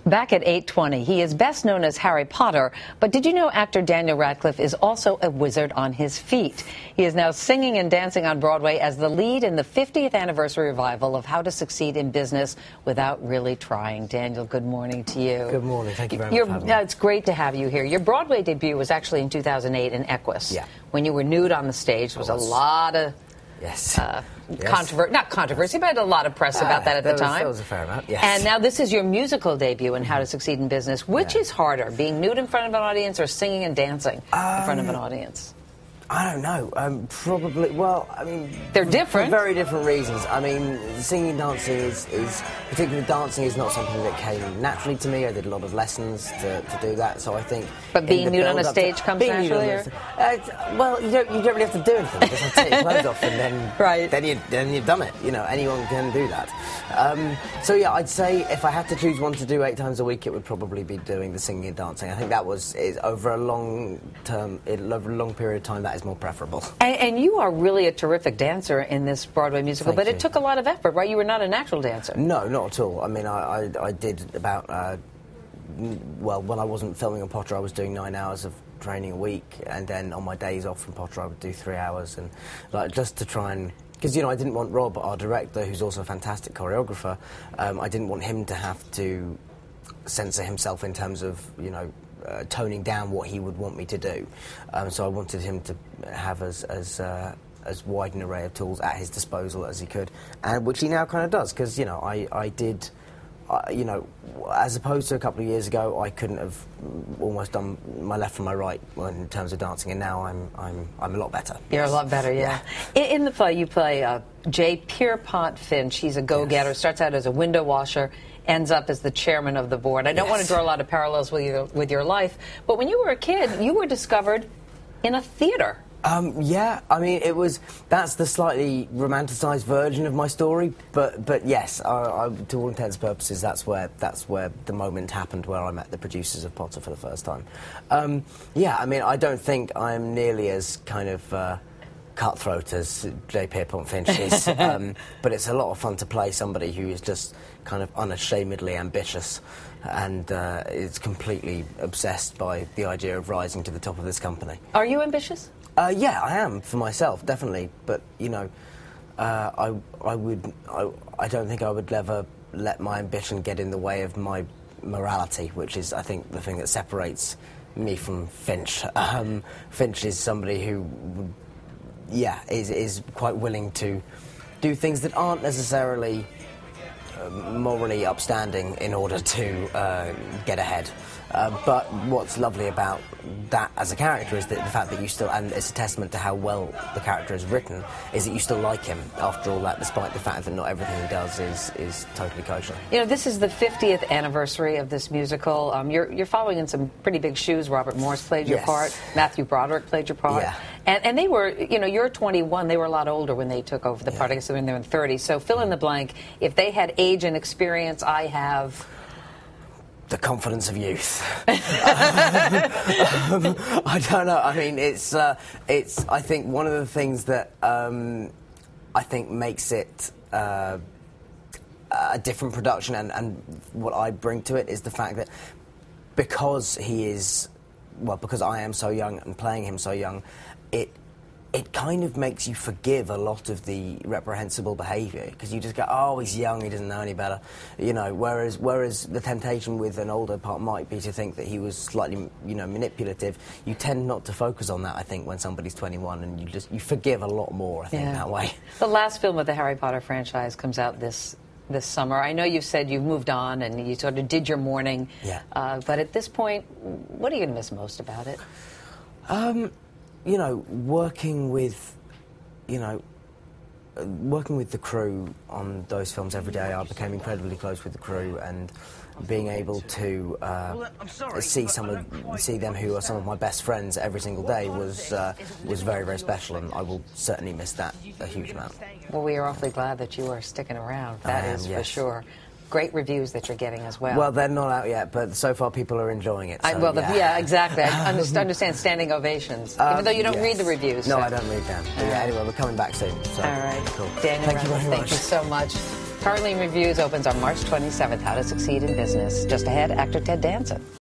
Back at 8:20, he is best known as Harry Potter, but did you know actor Daniel Radcliffe is also a wizard on his feet? He is now singing and dancing on Broadway as the lead in the 50th anniversary revival of How to Succeed in Business Without Really Trying. Daniel, good morning to you. Good morning. Thank you very much for having me. It's great to have you here. Your Broadway debut was actually in 2008 in Equus. Yeah. When you were nude on the stage, there was a lot of... Yes. Not controversy, but a lot of press about that at the time. There was a fair amount, yes. And now this is your musical debut in How to Succeed in Business. Which is harder, being nude in front of an audience or singing and dancing in front of an audience? I don't know. Probably, well, I mean... They're different. For very different reasons. I mean, singing and dancing is particularly dancing is not something that came naturally to me. I did a lot of lessons to do that, so I think... But being nude on a stage comes naturally? Well, you don't really have to do anything. You just have to take your clothes off and then, then you've done it. You know, anyone can do that. So yeah, I'd say if I had to choose one to do 8 times a week, it would probably be doing the singing and dancing. I think that is over a long period of time, that is more preferable. And you are really a terrific dancer in this Broadway musical, but it took a lot of effort, right? You were not a natural dancer. No, not at all. I mean, I did about, well, when I wasn't filming on Potter, I was doing 9 hours of training a week, and then on my days off from Potter, I would do 3 hours, and like just to try and... Because, you know, I didn't want Rob, our director, who's also a fantastic choreographer, I didn't want him to have to censor himself in terms of, you know, toning down what he would want me to do. So I wanted him to have as wide an array of tools at his disposal as he could, and which he now kind of does, because, you know, I did... you know, as opposed to a couple of years ago, I couldn't have almost done my left from my right in terms of dancing, and now I'm a lot better. You're a lot better, yeah. In the play, you play J. Pierpont Finch. He's a go-getter, starts out as a window washer, ends up as the chairman of the board. I don't want to draw a lot of parallels with your life, but when you were a kid, you were discovered in a theater. Yeah, I mean, that's the slightly romanticised version of my story, but yes, to all intents and purposes, that's where the moment happened where I met the producers of Potter for the first time. Yeah, I mean, I don't think I'm nearly as kind of cutthroat as J. Pierpont Finch is, but it's a lot of fun to play somebody who is just kind of unashamedly ambitious and is completely obsessed by the idea of rising to the top of this company. Are you ambitious? Yeah, I am, for myself, definitely. But, you know, I don't think I would ever let my ambition get in the way of my morality, which is, I think, the thing that separates me from Finch. Finch is somebody who, is quite willing to do things that aren't necessarily morally upstanding in order to get ahead. But what's lovely about that as a character is that the fact that you still, and it's a testament to how well the character is written, is that you still like him after all that, despite the fact that not everything he does is totally kosher. You know, this is the 50th anniversary of this musical. You're following in some pretty big shoes. Robert Morse played your part. Matthew Broderick played your part. Yeah. And they were, you know, you're 21. They were a lot older when they took over the part. I guess they were in their 30s. So fill in the blank. If they had age and experience, I have... The confidence of youth. I don't know. I mean, it's. I think one of the things that I think makes it a different production, and what I bring to it is the fact that because I am so young and playing him so young, it kind of makes you forgive a lot of the reprehensible behaviour, because you just go, oh, he's young, he doesn't know any better, you know. Whereas the temptation with an older part might be to think that he was slightly, you know, manipulative. You tend not to focus on that, I think, when somebody's 21, and you forgive a lot more, I think, that way. The last film of the Harry Potter franchise comes out this summer. I know you've said you've moved on and you sort of did your mourning. Yeah. But at this point, what are you going to miss most about it? You know, working with the crew on those films every day, I became incredibly close with the crew, and being able to see them who are some of my best friends every single day was very, very special, and I will certainly miss that a huge amount. Well, we are awfully glad that you are sticking around. That is for sure. Great reviews that you're getting as well. Well, they're not out yet, but so far people are enjoying it. So, yeah, exactly. I understand standing ovations, even though you don't read the reviews. No, I don't read them. But anyway, we're coming back soon. So. All right. Cool. Daniel, thank you very much. Thank you so much. Currently in reviews, opens on March 27th. How to Succeed in Business. Just ahead, actor Ted Danson.